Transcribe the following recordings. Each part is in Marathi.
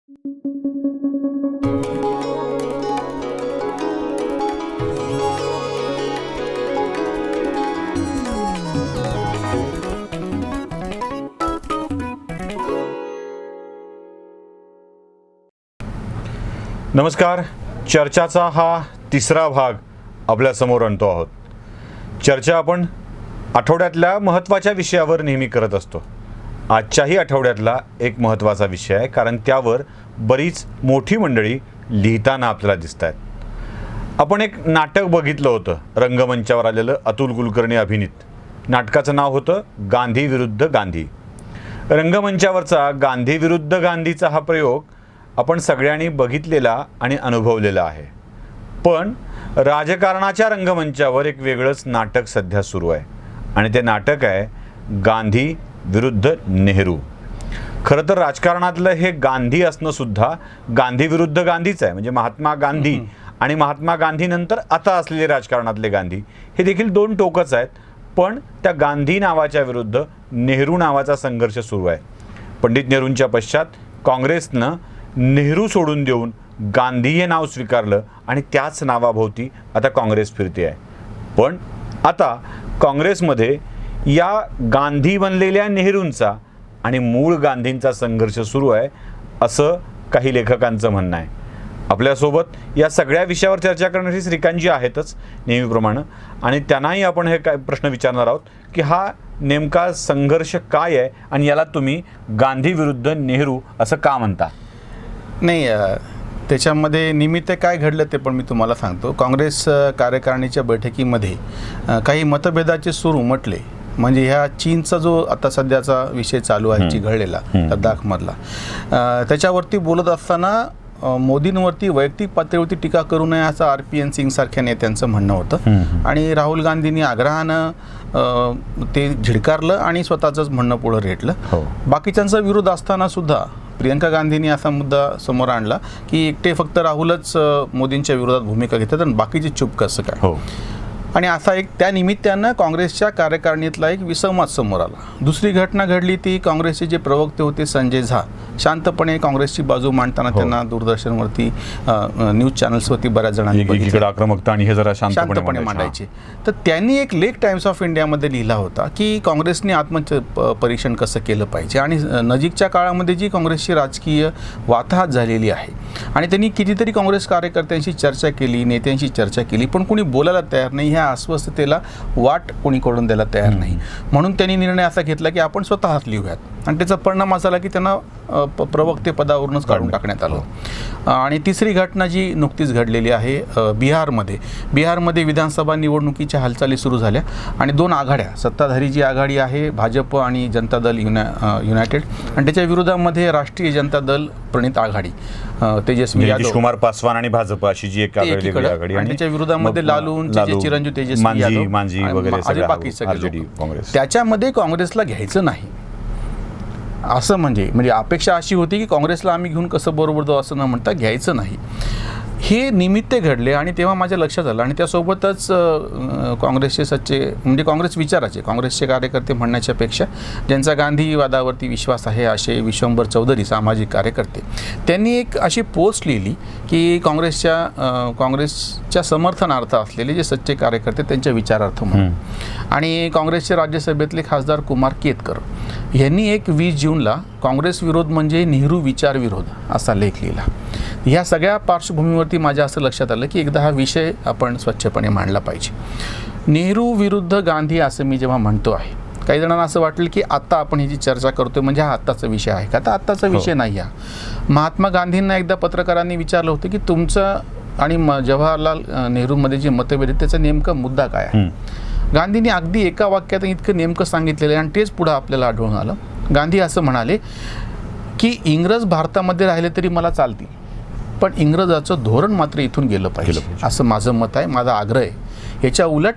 नमस्कार. चर्चाचा हा तिसरा भाग आपल्यासमोर आणतो आहोत. चर्चा आपण आठवड्यातल्या महत्त्वाच्या विषयावर नेहमी करत असतो. आजच्याही आठवड्यातला एक महत्त्वाचा विषय आहे, कारण त्यावर बरीच मोठी मंडळी लिहिताना आपल्याला दिसत आहेत. आपण एक नाटक बघितलं होतं, रंगमंचावर आलेलं, अतुल कुलकर्णी अभिनीत. नाटकाचं नाव होतं गांधी विरुद्ध गांधी. रंगमंचावरचा गांधी विरुद्ध गांधीचा हा प्रयोग आपण सगळ्यांनी बघितलेला आणि अनुभवलेला आहे. पण राजकारणाच्या रंगमंचावर एक वेगळंच नाटक सध्या सुरू आहे, आणि ते नाटक आहे गांधी विरुद्ध नेहरू. खरं तर राजकारणातलं हे गांधी असणं सुद्धा गांधी विरुद्ध गांधीच आहे. म्हणजे महात्मा गांधी आणि महात्मा गांधीनंतर आता असलेले राजकारणातले गांधी हे देखील दोन टोकच आहेत. पण त्या गांधी नावाच्या विरुद्ध नेहरू नावाचा संघर्ष सुरू आहे. पंडित नेहरूंच्या पश्चात काँग्रेसनं नेहरू सोडून देऊन गांधी हे नाव स्वीकारलं, आणि त्याच नावाभोवती आता काँग्रेस फिरते आहे. पण आता काँग्रेसमध्ये या गांधी बनलेल्या नेहरूंचा आणि मूळ गांधींचा संघर्ष सुरू आहे, असं काही लेखकांचं म्हणणं आहे. आपल्यासोबत या सगळ्या विषयावर चर्चा करणारी श्रीकांतजी आहेतच नेहमीप्रमाणे, आणि त्यांनाही आपण हे काय प्रश्न विचारणार आहोत की हा नेमका संघर्ष काय आहे, आणि याला तुम्ही गांधी विरुद्ध नेहरू असं का म्हणता? नाही, त्याच्यामध्ये निमित्त काय घडलं ते पण मी तुम्हाला सांगतो. काँग्रेस कार्यकारिणीच्या बैठकीमध्ये काही मतभेदाचे सूर उमटले. म्हणजे ह्या चीनचा जो आता सध्याचा विषय चालू आहे, चिघळलेला लडाखमधला, त्याच्यावरती बोलत असताना मोदींवरती वैयक्तिक पातळीवरती टीका करू नये असं RPN सिंग सारख्या नेत्यांचं म्हणणं होतं. आणि राहुल गांधींनी आग्रहानं ते झिडकारलं आणि स्वतःचंच म्हणणं पुढं रेटलं. बाकीच्यांचा विरोध असताना सुद्धा प्रियंका गांधींनी असा मुद्दा समोर आणला की एकटे फक्त राहुलच मोदींच्या विरोधात भूमिका घेतात आणि बाकीचे चूप कसं काय. आणि असा एक त्या निमित्तानं काँग्रेसच्या कार्यकारिणीतला एक विसंवाद समोर आला. दुसरी घटना घडली ती काँग्रेसचे जे प्रवक्ते होते संजय झा, शांतपणे काँग्रेसची बाजू मांडताना त्यांना दूरदर्शनवरती न्यूज चॅनल्सवरती बऱ्याच जणांनी आक्रमकता आणि हे जरा शांतपणे मांडायचे. तर त्यांनी एक लेख टाइम्स ऑफ इंडियामध्ये लिहिला होता की काँग्रेसने आत्मपरीक्षण कसं केलं पाहिजे, आणि नजीकच्या काळामध्ये जी काँग्रेसची राजकीय वाताहत झालेली आहे, आणि त्यांनी कितीतरी काँग्रेस कार्यकर्त्यांशी चर्चा केली, नेत्यांशी चर्चा केली, पण कोणी बोलायला तयार नाही. ह्या अस्वस्थतेला वाट कोणी करून द्यायला तयार नाही. म्हणून त्यांनी निर्णय असा घेतला की आपण स्वतःच लिहूयात, आणि त्याचा परिणाम असा झाला की त्यांना प्रवक्ते पदावरूनच काढून टाकण्यात आलं. आणि तिसरी घटना जी नुकतीच घडलेली आहे बिहारमध्ये विधानसभा निवडणुकीच्या हालचाली सुरू झाल्या, आणि दोन आघाड्या, सत्ताधारी जी आघाडी आहे भाजप आणि जनता दल युनायटेड, आणि त्याच्या विरोधामध्ये राष्ट्रीय जनता दल प्रणित आघाडी, तेजस्वी यादव, कुमार पासवान आणि भाजप अशी जी एक आघाडी, आणि त्याच्या विरोधामध्ये लालून चिरंजीव, तेजस्वी यादव वगैरे बाकी सगळे. त्याच्यामध्ये काँग्रेसला घ्यायचं नाही असं म्हणजे अपेक्षा अशी होती की काँग्रेसला आम्ही घेऊन कसं बरोबर जाऊ असं न म्हणता घ्यायचं नाही. हे निमित्ते घडले आणि तेव्हा माझ्या लक्षात आलं. आणि त्यासोबतच काँग्रेसचे सच्चे म्हणजे काँग्रेस विचाराचे, काँग्रेसचे कार्यकर्ते म्हणण्याच्या पेक्षा ज्यांचा गांधीवादावरती विश्वास आहे असे विश्वंभर चौधरी, सामाजिक कार्यकर्ते, त्यांनी एक अशी पोस्ट लिहिली की काँग्रेसच्या समर्थनार्थ असलेले जे सच्चे कार्यकर्ते त्यांच्या विचारार्थ म्हणून. आणि काँग्रेसचे राज्यसभेतले खासदार कुमार केतकर यांनी 20 जूनला काँग्रेस विरोध म्हणजे नेहरू विचार विरोध असा लेख लिहिला. ह्या सगळ्या पार्श्वभूमीवरती माझ्या असं लक्षात आलं की एकदा हा विषय आपण स्वच्छपणे मांडला पाहिजे. नेहरू विरुद्ध गांधी असं मी जेव्हा म्हणतो आहे, काही जणांना असं वाटलं की आता आपण ही जी चर्चा करतोय म्हणजे हा आत्ताचा विषय आहे का? तर आत्ताचा विषय नाही. हा महात्मा गांधींना एकदा पत्रकारांनी विचारलं होतं की तुमचं आणि जवाहरलाल नेहरूमध्ये जे मतभेद आहेत त्याचा नेमका मुद्दा काय आहे. गांधींनी अगदी एका वाक्यात इतकं नेमकं सांगितलेलं आहे, आणि तेच पुढं आपल्याला आढळून आलं. गांधी असं म्हणाले की इंग्रज भारतामध्ये राहिले तरी मला चालतील, पण इंग्रजाचं धोरण मात्र इथून गेलं पाहिजे असं माझं मत आहे, माझा आग्रह आहे. याच्या उलट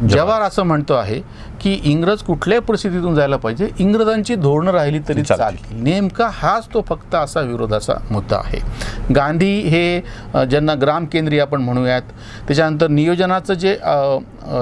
जवाहर असं म्हणतो आहे की इंग्रज कुठल्याही परिस्थितीतून जायला पाहिजे, इंग्रजांची धोरणं राहिली तरी चालतील. नेमका हाच तो फक्त असा विरोधाचा मुद्दा आहे. गांधी हे ज्यांना ग्राम केंद्रीय आपण म्हणूयात, त्याच्यानंतर नियोजनाचं जे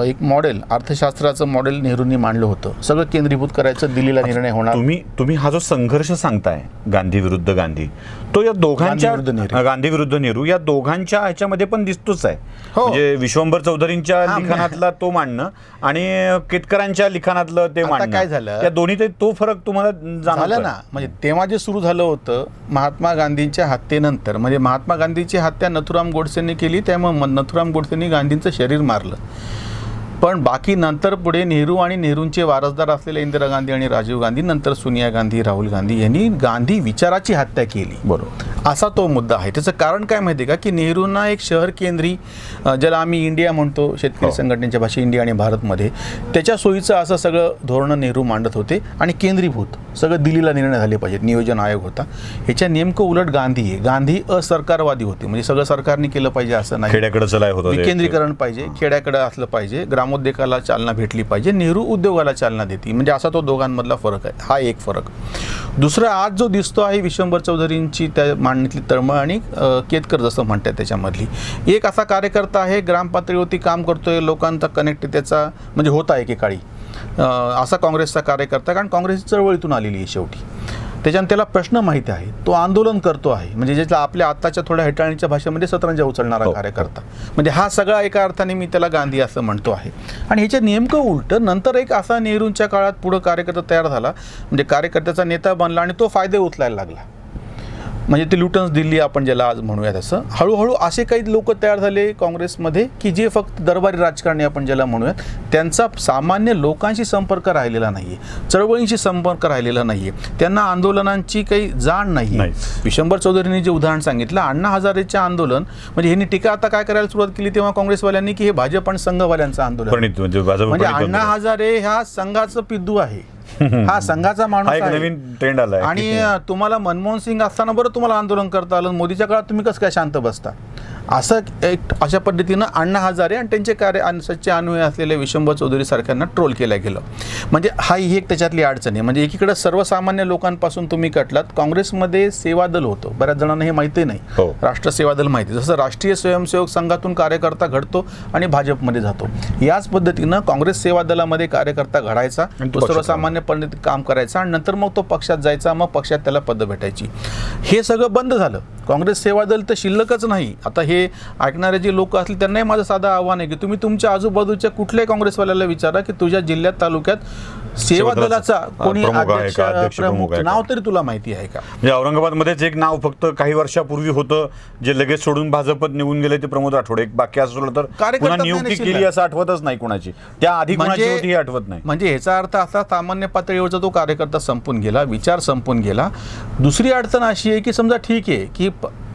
एक मॉडेल, अर्थशास्त्राचं मॉडेल नेहरूंनी मांडलं होतं, सगळं केंद्रीभूत करायचं, दिल्लीला निर्णय होणार. तुम्ही हा जो संघर्ष सांगताय गांधी विरुद्ध गांधी, तो या दोघांच्या, गांधी विरुद्ध नेहरू या दोघांच्या ह्याच्यामध्ये पण दिसतोच आहे. म्हणजे विश्वंभर चौधरींच्या लिखाणातला तो मांडणं आणि केतकरांच्या लिखाणातलं ते मांडणं, काय झालं या दोन्ही तो फरक तुम्हाला झाला ना. म्हणजे तेव्हा जे सुरू झालं होतं महात्मा गांधींच्या हत्येनंतर, म्हणजे महात्मा गांधीची हत्या नथुराम गोडसेंनी केली, त्यामुळे नथुराम गोडसेंनी गांधींचं शरीर मारलं. पण बाकी नंतर पुढे नेहरू आणि नेहरूंचे वारसदार असलेले इंदिरा गांधी आणि राजीव गांधी, नंतर सोनिया गांधी, राहुल गांधी यांनी गांधी विचाराची हत्या केली. बरोबर, असा तो मुद्दा आहे. त्याचं कारण काय माहिती आहे का, की नेहरूंना एक शहर केंद्री, ज्याला आम्ही इंडिया म्हणतो शेतकरी संघटनेच्या भाषेत, इंडिया आणि भारतमध्ये, त्याच्या सोयीचं असं सगळं धोरणं नेहरू मांडत होते आणि केंद्रीभूत सगळं दिल्लीला निर्णय झाले पाहिजेत. नियोजन आयोग होता. ह्याच्या नेमकं उलट गांधी आहे. गांधी असरकारवादी होते, म्हणजे सगळं सरकारने केलं पाहिजे असं नाही, खेड्याकडे चलाय होतं, विकेंद्रीकरण पाहिजे, खेड्याकडे असलं पाहिजे, ग्रामोद्योगाला चालना भेटली पाहिजे. नेहरू उद्योगाला चालना देते. म्हणजे असा तो दोघांमधला फरक आहे. हा एक फरक. दुसरा आज जो दिसतो आहे विश्वंभर चौधरींची त्या मांडणीतली तळमळ आणि केतकर जसं म्हणतात त्याच्यामधली, एक असा कार्यकर्ता आहे, ग्राम पातळीवरती काम करतोय, लोकांचा कनेक्ट त्याचा म्हणजे होता एकेकाळी, असा काँग्रेसचा कार्यकर्ता, कारण काँग्रेसची चळवळीतून आलेली आहे शेवटी. त्याच्यानं त्याला प्रश्न माहिती आहे, तो आंदोलन करतो आहे, म्हणजे ज्याच्या आपल्या आत्ताच्या थोड्या हेटाळणीच्या भाषेमध्ये सतरंजा उचलणारा कार्यकर्ता. म्हणजे हा सगळा एका अर्थाने मी त्याला गांधी असं म्हणतो आहे. आणि ह्याच्या नेमकं उलटं नंतर एक असा नेहरूंच्या काळात पुढं कार्यकर्ता तयार झाला, म्हणजे कार्यकर्त्याचा नेता बनला आणि तो फायदे उचलायला लागला. म्हणजे ते लुटन्स दिल्ली आपण ज्याला आज म्हणूया तसं, हळूहळू असे काही लोक तयार झाले काँग्रेसमध्ये की जे फक्त दरबारी राजकारणी आपण ज्याला म्हणूयात, त्यांचा सामान्य लोकांशी संपर्क राहिलेला नाही आहे, चळवळींशी संपर्क राहिलेला नाही आहे, त्यांना आंदोलनांची काही जाण नाही आहे. विश्वंभर चौधरींनी जे उदाहरण सांगितलं, अण्णा हजारेचे आंदोलन, म्हणजे ह्यांनी टीका आता काय करायला सुरुवात केली तेव्हा काँग्रेसवाल्यांनी, की हे भाजप आणि संघवाल्यांचं आंदोलन, म्हणजे अण्णा हजारे ह्या संघाचं पिद्दू आहे, हा संघाचा माणूस आहे, नवीन ट्रेंड आलाय. आणि तुम्हाला मनमोहन सिंग असताना बरं तुम्हाला आंदोलन करता आलं, मोदीच्या काळात तुम्ही कसं काय शांत बसता, असं एक अशा पद्धतीनं अण्णा हजारे आणि त्यांचे सच्चे अनुयायी असलेले विश्वंभर चौधरी सारख्यांना ट्रोल केलं गेलं. म्हणजे हा ही एक त्याच्यातली अडचण आहे. म्हणजे एकीकडे सर्वसामान्य लोकांपासून तुम्ही कटलात. काँग्रेसमध्ये सेवा दल होतं, बऱ्याच जणांना हे माहिती नाही, राष्ट्र सेवा दल माहिती, जसं राष्ट्रीय स्वयंसेवक संघातून कार्यकर्ता घडतो आणि भाजपमध्ये जातो, याच पद्धतीनं काँग्रेस सेवा दलामध्ये कार्यकर्ता घडायचा, तो सर्वसामान्य पद्धतीत काम करायचा आणि नंतर मग तो पक्षात जायचा, मग पक्षात त्याला पदं भेटायची. हे सगळं बंद झालं. काँग्रेस सेवा दल तर शिल्लकच नाही. आता हे ऐकणारे जे लोक असले त्यांनाही माझं साधं आव्हान आहे की तुम्ही तुमच्या आजूबाजूच्या कुठल्याही काँग्रेसवाल्याला विचारा की तुझ्या जिल्ह्यात, तालुक्यात सेवा दलाचा कोणी अध्यक्ष प्रमुख नाव तरी तुला माहिती आहे का? म्हणजे औरंगाबादमध्येच एक नाव फक्त काही वर्षापूर्वी होतं, जे लगेच सोडून भाजपत निघून गेले, ते प्रमोद आठवडे. बाकी असं तर पुन्हा नियुक्ती केली असं आठवतच नाही कोणाची, त्या आधी कोणाची होती हे आठवत नाही. म्हणजे याचा अर्थ असा, सामान्य पातळीवरचा तो कार्यकर्ता संपून गेला, विचार संपून गेला. दुसरी अडचण अशी आहे की समजा ठीक आहे की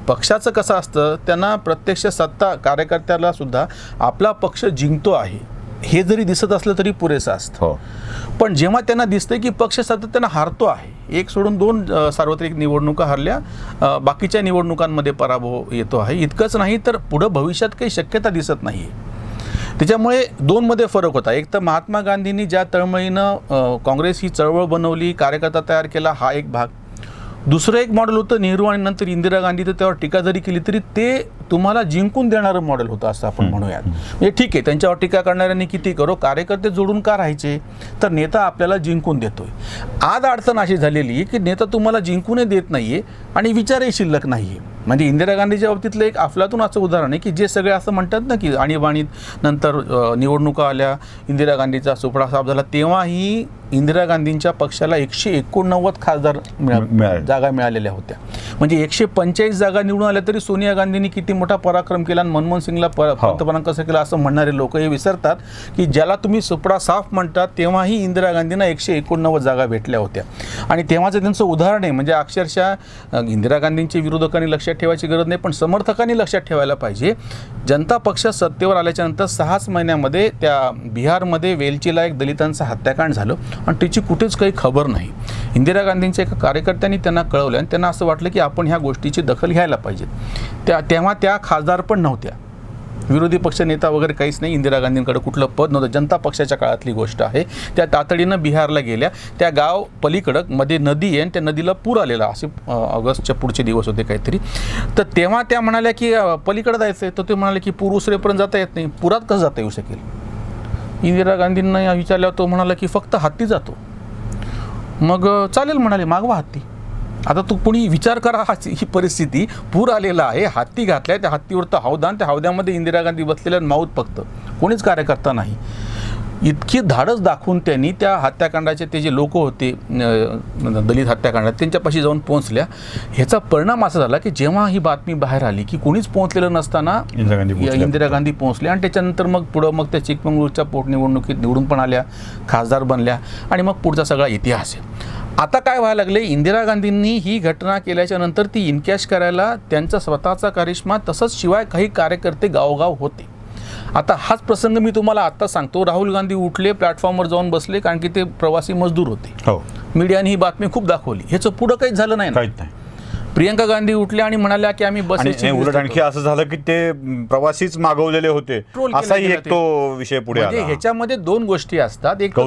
पक्षाचं कसं असतं, त्यांना प्रत्यक्ष सत्ता, कार्यकर्त्याला सुद्धा आपला पक्ष जिंकतो आहे हे जरी दिसत असलं तरी पुरेसं असतं. पण जेव्हा त्यांना दिसतं की पक्ष सातत्यानं हारतो आहे, एक सोडून 2 सार्वत्रिक निवडणुका हरल्या, बाकीच्या निवडणुकांमध्ये पराभव येतो आहे, इतकंच नाही तर पुढं भविष्यात काही शक्यता दिसत नाही. त्याच्यामुळे 2 मध्ये फरक होता. एक तर महात्मा गांधींनी ज्या तळमळीनं काँग्रेस ही चळवळ बनवली, कार्यकर्ता तयार केला, हा एक भाग. दुसरं एक मॉडेल होतं नेहरू आणि नंतर इंदिरा गांधी, तर त्यावर टीका जरी केली तरी ते तुम्हाला जिंकून देणारं मॉडेल होतं असं आपण म्हणूयात. म्हणजे ठीक आहे, त्यांच्यावर टीका करणाऱ्यांनी किती करो, कार्यकर्ते जोडून का राहायचे, तर नेता आपल्याला जिंकून देतोय. आज अडचण अशी झालेली आहे की नेता तुम्हाला जिंकूनही देत नाहीये आणि विचारही शिल्लक नाहीये. म्हणजे इंदिरा गांधीच्या बाबतीतलं एक अफलातून असं उदाहरण आहे की जे सगळे असं म्हणतात ना की आणीबाणीत नंतर निवडणुका आल्या, इंदिरा गांधीचा सुपडा साफ झाला, तेव्हाही इंदिरा गांधींच्या पक्षाला 189 खासदार जागा मिळालेल्या होत्या. म्हणजे 145 जागा निवडून आल्या तरी सोनिया गांधींनी किती मोठा पराक्रम केला आणि मनमोहन सिंगला पंतप्रधान कसं केलं असं म्हणणारे लोक हे विसरतात की ज्याला तुम्ही सुपडा साफ म्हणतात तेव्हाही इंदिरा गांधींना 189 जागा भेटल्या होत्या. आणि तेव्हाचं त्यांचं उदाहरण आहे. म्हणजे अक्षरशः इंदिरा गांधींच्या विरोधकांनी लक्षात ठेवायची गरज नाही, पण समर्थकांनी लक्षात ठेवायला पाहिजे. जनता पक्ष सत्तेवर आल्याच्या नंतर 6 महिन्यामध्ये त्या बिहारमध्ये वेलचीला एक दलितांचं हत्याकांड झालं आणि त्याची कुठेच काही खबर नाही. इंदिरा गांधींच्या एका कार्यकर्त्यांनी त्यांना कळवलं आणि त्यांना असं वाटलं की आपण ह्या गोष्टीची दखल घ्यायला पाहिजे. तेव्हा त्या खासदार पण नव्हत्या, विरोधी पक्ष नेता वगैरे काहीच नाही, इंदिरा गांधींकडे कुठलं पद नव्हतं, जनता पक्षाच्या काळातली गोष्ट आहे. त्या तातडीनं बिहारला गेल्या. त्या गाव पलीकडं मध्ये नदी आहे आणि त्या नदीला पूर आलेला, असे ऑगस्टच्या पुढचे दिवस होते काहीतरी. तर तेव्हा त्या म्हणाल्या की पलीकडे जायचं आहे. तर ते म्हणाले की पूर उसरेपर्यंत जाता येत नाही. पुरात कसं जाता येऊ शकेल? इंदिरा गांधींना विचारल्यावर तो म्हणाला की फक्त हत्ती जातो. मग चालेल म्हणाले, मागवा हत्ती. आता तू कोणी विचार करा, ही परिस्थिती, पूर आलेला आहे, हत्ती घातलाय, त्या हत्तीवर तर हौदान, त्या हौद्यामध्ये इंदिरा गांधी बसलेल्या माऊत फक्त, कोणीच कार्यकर्ता नाही. इतकी धाडस दाखवून त्यांनी त्या हत्याकांडाचे ते जे लोक होते दलित हत्याकांडात त्यांच्यापाशी जाऊन पोहोचल्या. ह्याचा परिणाम असा झाला की जेव्हा ही बातमी बाहेर आली की कोणीच पोहोचलेलं नसताना इंदिरा गांधी पोहोचल्या आणि त्याच्यानंतर मग पुढं मग त्या चिकमंगळूरच्या पोटनिवडणुकीत निवडून पण आल्या, खासदार बनल्या आणि मग पुढचा सगळा इतिहास आहे. आता काय व्हायला लागले, इंदिरा गांधींनी ही घटना केल्याच्या नंतर ती इनकॅश करायला त्यांचा स्वतःचा करिश्मा, तसंच शिवाय काही कार्यकर्ते गावोगाव होते. आता हाच प्रसंग मी तुम्हाला आत्ता सांगतो. राहुल गांधी उठले, प्लॅटफॉर्मवर जाऊन बसले, कारण की ते प्रवासी मजदूर होते. हो, मीडियाने ही बातमी खूप दाखवली. ह्याचं पुढं काहीच झालं नाही. प्रियंका गांधी उठल्या आणि म्हणाल्या की आम्ही बस. उलट आणखी असं झालं की ते प्रवासीच मागवलेले होते, असाही एक तो विषय पुढे आला. ह्याच्यामध्ये दोन गोष्टी असतात. एक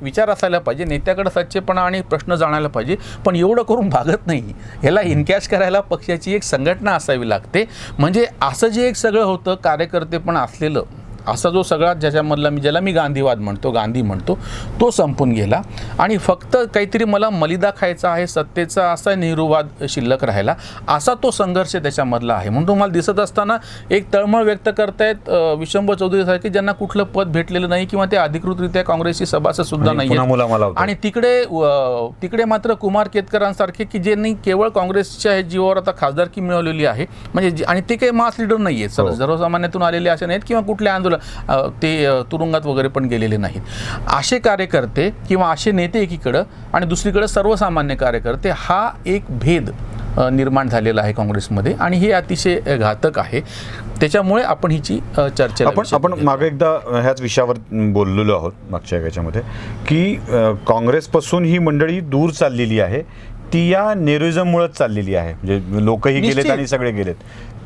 विचार असायला पाहिजे, नेत्याकडे सच्चेपणा आणि प्रश्न जाणायला पाहिजे, पण एवढं करून भागत नाही. ह्याला इनकॅश करायला पक्षाची एक संघटना असावी लागते. म्हणजे असं जे एक सगळं होतं कार्यकर्ते पण असलेलं, असा जो सगळा ज्याच्यामधला ज्याला मी गांधीवाद म्हणतो, गांधी म्हणतो, तो संपून गेला आणि फक्त काहीतरी मला मलिदा खायचा आहे सत्तेचा, असा नेहरूवाद शिल्लक राहिला. असा तो संघर्ष त्याच्यामधला आहे. म्हणून तुम्हाला दिसत असताना एक तळमळ व्यक्त करतायत विशंभर चौधरी सारखे, ज्यांना कुठलं पद भेटलेलं नाही किंवा ते अधिकृतरित्या काँग्रेसची सभासद सुद्धा नाही. आणि तिकडे मात्र कुमार केतकरांसारखे की ज्यांनी केवळ काँग्रेसच्या जीवावर आता खासदारकी मिळवलेली आहे. म्हणजे आणि ते काही मास लीडर नाही आहेत, सर्वसामान्यातून आलेले असे नाहीत किंवा कुठल्या आंदोलन ते तुरुंगात वगैरे पण गेलेले नाहीत. असे कार्यकर्ते किंवा असे नेते एकीकडं आणि दुसरीकडे सर्वसामान्य कार्यकर्ते, हा एक भेद निर्माण झालेला आहे काँग्रेसमध्ये आणि हे अतिशय घातक आहे. त्याच्यामुळे आपण हिची चर्चा आपण मागे एकदा ह्याच विषयावर बोललेलो आहोत मागच्या याच्यामध्ये की काँग्रेसपासून ही मंडळी दूर चाललेली आहे, ती या नेहरूइझममुळेच चाललेली आहे. म्हणजे लोकही गेलेत आणि सगळे गेलेत.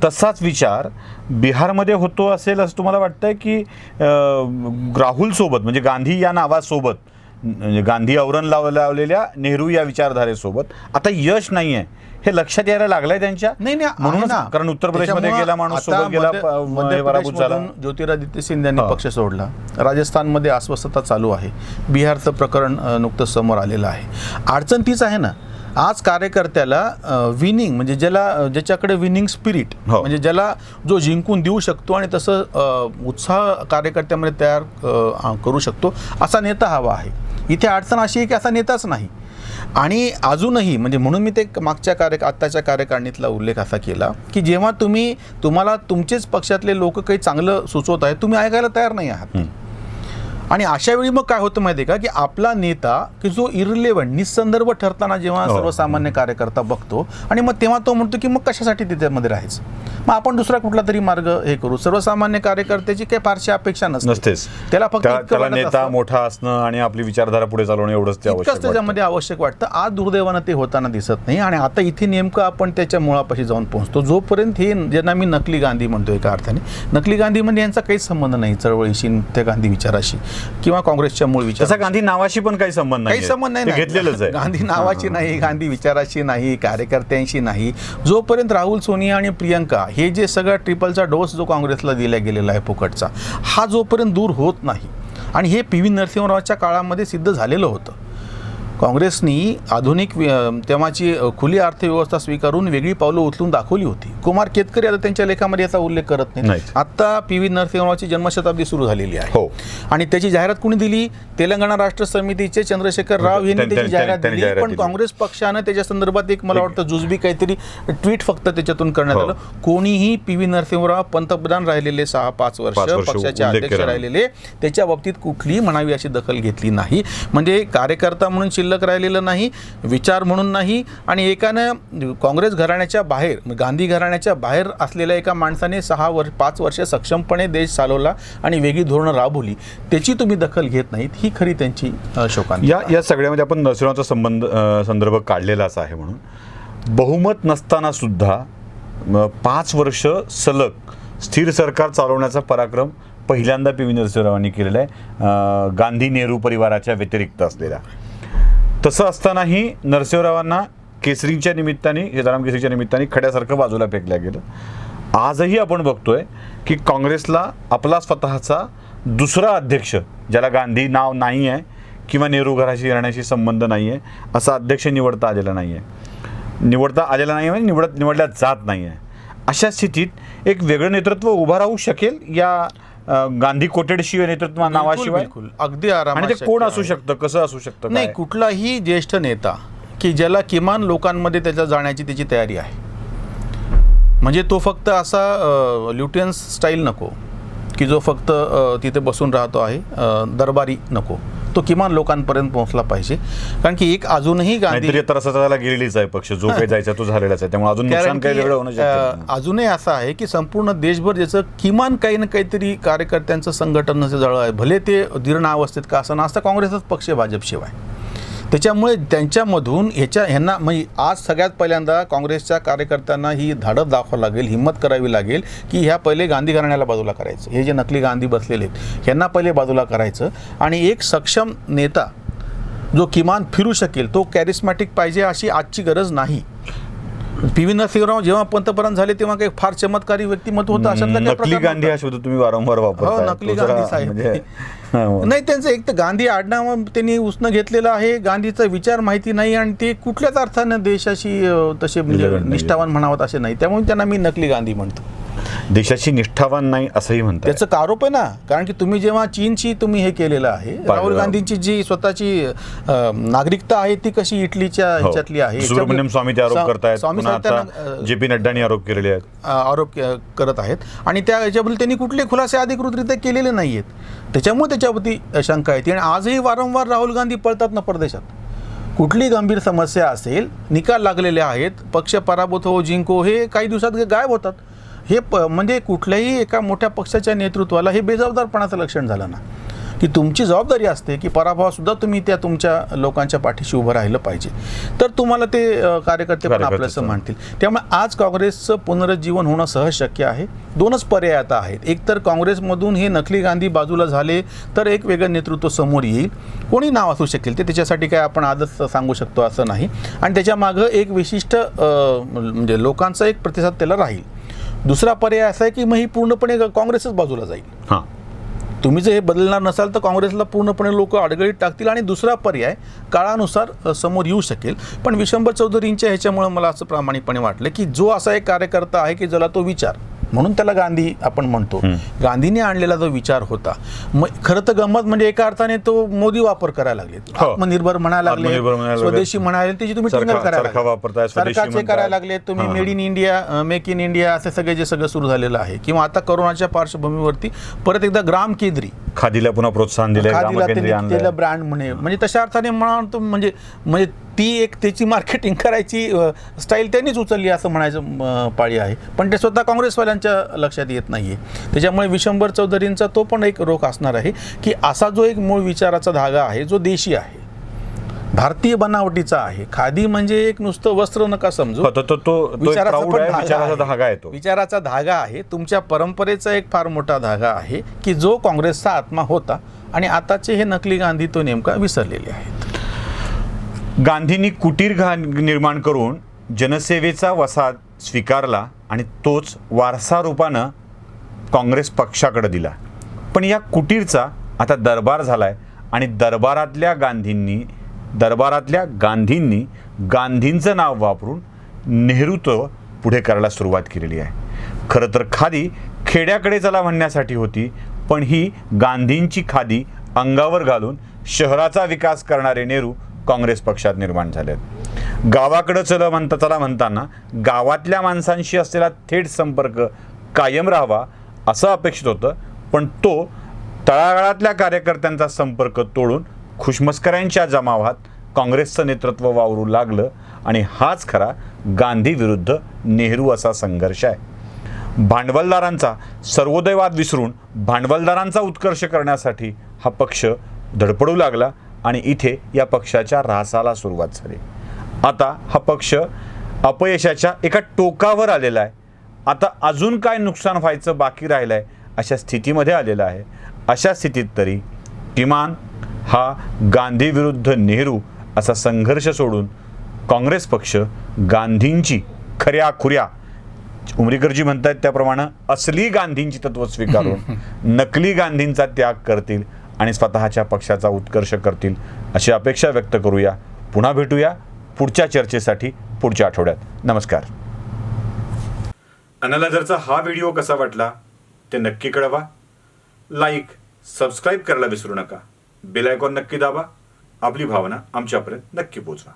तसाच विचार बिहारमध्ये होतो असेल असं तुम्हाला वाटतंय की राहुल सोबत, म्हणजे गांधी या नावासोबत, म्हणजे गांधी आवरण लावलेल्या नेहरू या विचारधारेसोबत आता यश नाही आहे हे लक्षात यायला लागलंय त्यांच्या? नाही म्हणून ना, कारण उत्तर प्रदेशमध्ये गेला माणूस सोबत गेला, ज्योतिरादित्य सिंधियांनी पक्ष सोडला. राजस्थानमध्ये अस्वस्थता चालू आहे. बिहारचं प्रकरण नुकतंच समोर आलेलं आहे. अडचण तीच आहे ना, आज कार्यकर्त्याला विनिंग म्हणजे ज्याच्याकडे विनिंग स्पिरिट, म्हणजे ज्याला जो जिंकून देऊ शकतो आणि तसं उत्साह कार्यकर्त्यामध्ये तयार करू शकतो असा नेता हवा आहे. इथे अडचण अशी आहे की असा नेताच नाही. आणि अजूनही म्हणजे म्हणून मी ते मागच्या आत्ताच्या कार्यकारिणीतला उल्लेख असा केला की जेव्हा तुम्हाला तुमचेच पक्षातले लोक काही चांगलं सुचवत आहेत, तुम्ही ऐकायला तयार नाही आहात. आणि अशा वेळी मग काय होतं माहिती आहे का की आपला नेता की जो इररिलेव्हंट, निसंदर्भ ठरताना जेव्हा सर्वसामान्य कार्यकर्ता बघतो आणि मग तेव्हा तो म्हणतो की मग कशासाठी त्याच्यामध्ये राहायचं, मग आपण दुसरा कुठला तरी मार्ग हे करू. सर्वसामान्य कार्यकर्त्याची काही फारशी अपेक्षा नसतेच. त्याला फक्त नेता मोठा असणं आणि आपली विचारधारा पुढे चालवणं एवढंच त्याच्यामध्ये आवश्यक वाटतं. आज दुर्दैवानं ते होताना दिसत नाही. आणि आता इथे नेमकं आपण त्याच्या मुळापाशी जाऊन पोहोचतो. जोपर्यंत हे ज्यांना मी नकली गांधी म्हणतो, एका अर्थाने नकली गांधी म्हणजे यांचा काहीच संबंध नाही चळवळीशी, त्या गांधी विचाराशी किंवा काँग्रेसच्या मूळ विचार. तसा गांधी नावाशी पण काही संबंध नाही, घेतलेलंच आहे. गांधी नावाची नाही, गांधी विचाराशी नाही, कार्यकर्त्यांशी नाही. जोपर्यंत राहुल, सोनिया आणि प्रियंका हे जे सगळा ट्रिपलचा डोस जो काँग्रेसला दिला गेलेला आहे फुकटचा, हा जोपर्यंत दूर होत नाही, आणि हे PV नरसिंहरावच्या काळामध्ये सिद्ध झालेलं होतं. काँग्रेसनी आधुनिक तेव्हाची खुली अर्थव्यवस्था स्वीकारून वेगळी पावलं उचलून दाखवली होती. कुमार केतकर आता त्यांच्या लेखामध्ये याचा उल्लेख करत नाही. आता PV नरसिंहरावची जन्मशताब्दी सुरू झालेली आहे आणि त्याची जाहिरात कोणी दिली? तेलंगणा राष्ट्र समितीचे चंद्रशेखर राव यांनी त्याची जाहिरात दिली. पण काँग्रेस पक्षानं त्याच्या संदर्भात एक, मला वाटतं जुजबी काहीतरी ट्विट फक्त त्याच्यातून करण्यात आलं. कोणीही PV नरसिंहराव पंतप्रधान राहिलेले 6-5 वर्ष पक्षाचे अध्यक्ष राहिलेले, त्याच्या बाबतीत कुठलीही म्हणावी अशी दखल घेतली नाही. म्हणजे कार्यकर्ता म्हणून शिल्लक राहिलेलं नाही, विचार म्हणून नाही. आणि एकानं काँग्रेस घराण्याच्या बाहेर, गांधी घराण्याच्या बाहेर असलेल्या एका माणसाने 5 वर्ष सक्षमपणे देश चालवला आणि वेगळी धोरणं राबवली, त्याची तुम्ही दखल घेत नाहीत. ही खरी त्यांची शोकांती. या सगळ्यामध्ये आपण नरसिंहरावचा संदर्भ काढलेलाच आहे. म्हणून बहुमत नसताना सुद्धा 5 वर्ष सलग स्थिर सरकार चालवण्याचा पराक्रम पहिल्यांदा पी.व्ही. नरसिंहरावांनी केलेला आहे, गांधी नेहरू परिवाराच्या व्यतिरिक्त असलेला. तसं असतानाही नरसिंहरावांना केसरीच्या निमित्ताने, सीताराम केसरीच्या निमित्ताने खड्यासारखं बाजूला फेकल्या गेलं. आजही आपण बघतोय की काँग्रेसला आपला स्वतःचा दुसरा अध्यक्ष, ज्याला गांधी नाव नाही आहे किंवा नेहरू घराशी येण्याशी संबंध नाही आहे, असा अध्यक्ष निवडता आलेला नाही आहे, म्हणजे निवडल्या जात नाही आहे. अशा स्थितीत एक वेगळं नेतृत्व उभं राहू शकेल या गांधी कोटेड शिवाय, नेतृत्व नावाशिवाय? अगदी आराम. आणि ते कोण असू शकतं, कसं असू शकतं? नाही, कुठलाही ज्येष्ठ नेता की ज्याला किमान लोकांमध्ये त्याच्या जाण्याची त्याची तयारी आहे. म्हणजे तो फक्त असा ल्युटियन्स स्टाईल नको की जो फक्त तिथे बसून राहतो आहे, दरबारी नको. तो किमान लोकांपर्यंत पोहोचला पाहिजे. कारण की एक अजूनही गांधी तर असं त्याला गेलेलीच आहे पक्ष, जो काही जायचा तो झालेलाच आहे, त्यामुळे अजून नुकसान काही वेगळं होणं शक्य नाही. अजूनही असं आहे की संपूर्ण देशभर ज्याचं किमान काही ना काहीतरी कार्यकर्त्यांचं संघटनाचं जळ आहे, भले ते जीर्णावस्थेत का असं नसता, काँग्रेसच पक्ष भाजपशिवाय. त्याच्यामुळे त्यांच्यामधून ह्यांना म्हणजे आज सगळ्यात पहिल्यांदा काँग्रेसच्या कार्यकर्त्यांना ही धाडस दाखवावं लागेल, हिंमत करावी लागेल की ह्या पहिले गांधी घराण्याला बाजूला करायचं. हे जे नकली गांधी बसलेले आहेत ह्यांना पहिले बाजूला करायचं आणि एक सक्षम नेता जो किमान फिरू शकेल तो कॅरिस्मॅटिक पाहिजे, अशी आजची गरज नाही. पी.व्ही. नरसिंहराव जेव्हा पंतप्रधान झाले तेव्हा काही फार चमत्कारी व्यक्तिमत्व होतं. अशातला नकली गांधी हा शब्द तुम्ही वारंवार वापरता. नकली गांधी साहेब नाही, त्यांचं एक तर गांधी आडनाव त्यांनी उसनं घेतलेलं आहे, गांधीचा विचार माहिती नाही आणि ते कुठल्याच अर्थानं देशाशी तसे म्हणजे निष्ठावान म्हणावत असे नाही. त्यामुळे त्यांना मी नकली गांधी म्हणतो. देशाची निष्ठावान नाही असंही म्हणतात. त्याचं आरोप आहे ना, कारण की तुम्ही जेव्हा चीनची तुम्ही हे केलेलं आहे, राहुल गांधींची जी स्वतःची नागरिकता आहे ती कशी इटलीच्या ह्याच्यातली आहे. सुब्रमण्यम स्वामी ते आरोप करतायत, जे पी नड्डांनी आरोप केलेले आहेत, आरोप करत आहेत आणि त्या याच्याबद्दल त्यांनी कुठले खुलासे अधिकृतरित्या केलेले नाही आहेत. त्याच्यामुळे त्याच्यावरती शंका येते. आणि आजही वारंवार राहुल गांधी पळतात ना परदेशात. कुठली गंभीर समस्या असेल, निकाल लागलेले आहेत, पक्ष पराभूत हो जिंको, हे काही दिवसात गायब होतात. हे म्हणजे कुठल्याही एका मोठ्या पक्षाच्या नेतृत्वाला हे बेजबाबदारपणाचं लक्षण झालं ना, की तुमची जबाबदारी असते की पराभवासुद्धा तुम्ही त्या तुमच्या लोकांच्या पाठीशी उभं राहिलं पाहिजे, तर तुम्हाला ते कार्यकर्ते पण आपल्याचं मानतील. त्यामुळे आज काँग्रेसचं पुनरुज्जीवन होणं सहज शक्य आहे. दोनच पर्याय आता आहेत. एक तर काँग्रेसमधून हे नकली गांधी बाजूला झाले तर एक वेगळं नेतृत्व समोर येईल, कोणी नाव असू शकेल ते, त्याच्यासाठी काय आपण आजच सांगू शकतो असं नाही. आणि त्याच्यामागं एक विशिष्ट म्हणजे लोकांचा एक प्रतिसाद त्याला राहील. दुसरा पर्याय असा आहे की मग ही पूर्णपणे काँग्रेसच बाजूला जाईल. तुम्ही जर हे बदलणार नसाल तर काँग्रेसला पूर्णपणे लोक अडगळीत टाकतील. आणि दुसरा पर्याय काळानुसार समोर येऊ शकेल. पण विशंभर चौधरींच्या ह्याच्यामुळे मला असं प्रामाणिकपणे वाटलं की जो असा एक कार्यकर्ता आहे की ज्याला तो विचार, म्हणून त्याला गांधी आपण म्हणतो, गांधीने आणलेला जो विचार होता, मग खरं तर गंमत म्हणजे एका अर्थाने तो मोदी वापर करायला लागले, आत्मनिर्भर म्हणायला लागले, स्वदेशी म्हणायला, त्याची तुम्ही टिंगल करायला सरकारचे करायला लागले तुम्ही, made in India, make in India, असे सगळे जे सगळं सुरू झालेलं आहे. किंवा आता कोरोनाच्या पार्श्वभूमीवरती परत एकदा ग्राम केंद्री, खादीला पुन्हा प्रोत्साहन दिले, खादीला ब्रँड म्हणजे तशा अर्थाने म्हणतो म्हणजे ती एक त्याची मार्केटिंग करायची स्टाईल त्यांनीच उचलली असं म्हणायचं पाळी आहे. पण ते स्वतः काँग्रेसवाल्यांच्या लक्षात येत नाहीये. त्याच्यामुळे विशंभर चौधरींचा तो पण एक रोख असणार आहे की असा जो एक मूळ विचाराचा धागा आहे, जो देशी आहे, भारतीय बनावटीचा आहे. खादी म्हणजे एक नुसतं वस्त्र नका समजू, विचाराचा धागा आहे. तुमच्या परंपरेचा एक फार मोठा धागा आहे की जो काँग्रेसचा आत्मा होता. आणि आताचे हे नकली गांधी तो नेमका विसरलेले आहेत. गांधींनी कुटीर निर्माण करून जनसेवेचा वसा स्वीकारला आणि तोच वारसा रूपानं काँग्रेस पक्षाकडे दिला. पण या कुटीरचा आता दरबार झालाय आणि दरबारातल्या गांधींनी गांधींचं नाव वापरून नेहरूत्व पुढे करायला सुरुवात केलेली आहे. खरं तर खादी खेड्याकडे चला म्हणण्यासाठी होती, पण ही गांधींची खादी अंगावर घालून शहराचा विकास करणारे नेहरू काँग्रेस पक्षात निर्माण झालेत. गावाकडे चला म्हणताना गावातल्या माणसांशी असलेला थेट संपर्क कायम राहावा असं अपेक्षित होतं, पण तो तळागाळातल्या कार्यकर्त्यांचा संपर्क तोडून खुशमस्कऱ्यांच्या जमावात काँग्रेसचं नेतृत्व वावरू लागलं. आणि हाच खरा गांधी विरुद्ध नेहरू असा संघर्ष आहे. भांडवलदारांचा सर्वोदयवाद विसरून भांडवलदारांचा उत्कर्ष करण्यासाठी हा पक्ष धडपडू लागला आणि इथे या पक्षाच्या ऱ्हासाला सुरुवात झाली. आता हा पक्ष अपयशाच्या एका टोकावर आलेला आहे आता अजून काय नुकसान व्हायचं बाकी राहिलं आहे अशा स्थितीमध्ये आलेलं आहे. अशा स्थितीत तरी किमान हा गांधी विरुद्ध नेहरू असा संघर्ष सोडून काँग्रेस पक्ष गांधींची खऱ्या खुऱ्या, उमरीकरजी म्हणतात त्याप्रमाणे असली गांधींची तत्त्व स्वीकारून नकली गांधींचा त्याग करतील आणि स्वतःच्या पक्षाचा उत्कर्ष करतील अशी अपेक्षा व्यक्त करूया. पुन्हा भेटूया पुढच्या चर्चेसाठी पुढच्या आठवड्यात. नमस्कार. अॅनालायझरचा हा व्हिडिओ कसा वाटला ते नक्की कळवा. लाईक, सबस्क्राईब करायला विसरू नका. बेल आयकॉन नक्की दाबा. आपली भावना आमच्यापर्यंत नक्की पोहोचवा.